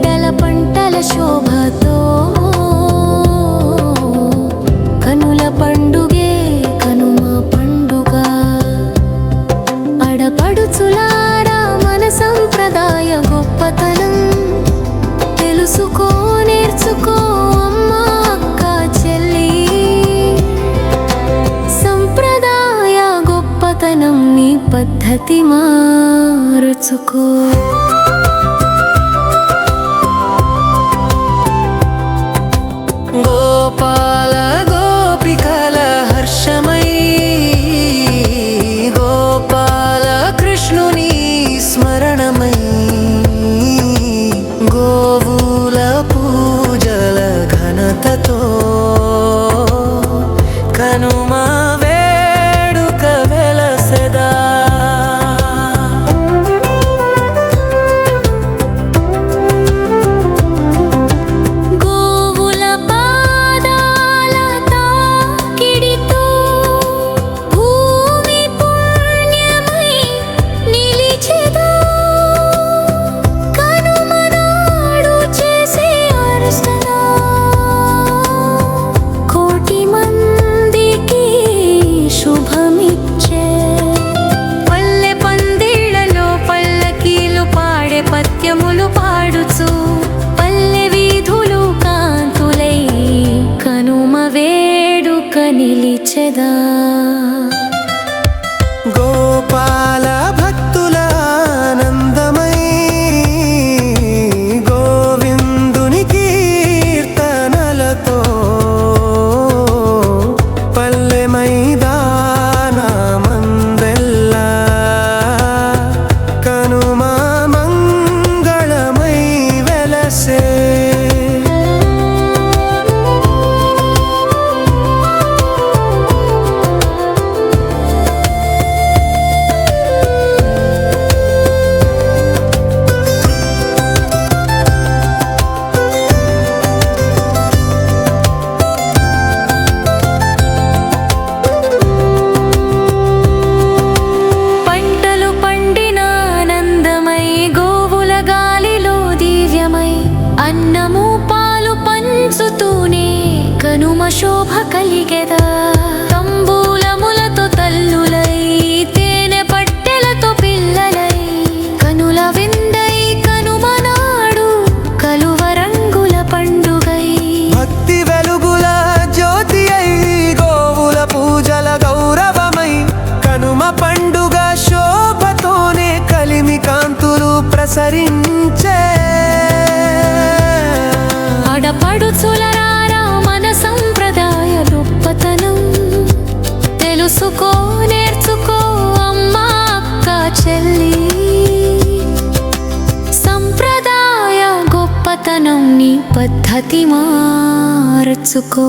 బిడ్డల పంటల శోభతో కనుల పండుగే కనుమ పండుగ. ఆడపడుచులారా మన సంప్రదాయ గొప్పతనం తెలుసుకో నేర్చుకో అమ్మా అక్క చెల్లి. సంప్రదాయ గొప్పతనం నీ పద్ధతి మార్చుకో. గోపాల గోపికల హర్షమై గోపాల కృష్ణుని స్మరణమై గోవుల పూజల ఘనతతో కనుమ వేడుక వెలసెదా. పద్యములు పాడుచు పల్లె వీధులు కాంతులై కనుమ వేడుక నిలిచెదా. గోపాల భక్తుల ఆనందమై గోవిందుని కీర్తనలతో పల్లె మైదానమందెల్లా కనుమ అన్నము పాలు పంచుతూనే కనుమ శోభ కలిగెదా. తంబూలములతో తల్లులై తేనె పట్టెలతో పిల్లలై కనుల విందై కనుమ నాడు కలువ రంగుల పండుగై భక్తి వెలుగుల జ్యోతి అయి గోవుల పూజల గౌరవమై కనుమ పండుగ శోభతోనే కలిమి కాంతులు ప్రసరించే. ఆడపడుచులారా మన సంప్రదాయ గొప్పతనం తెలుసుకో నేర్చుకో అమ్మా అక్క చెల్లి. సంప్రదాయ గొప్పతనం నీ పద్ధతి మార్చుకో.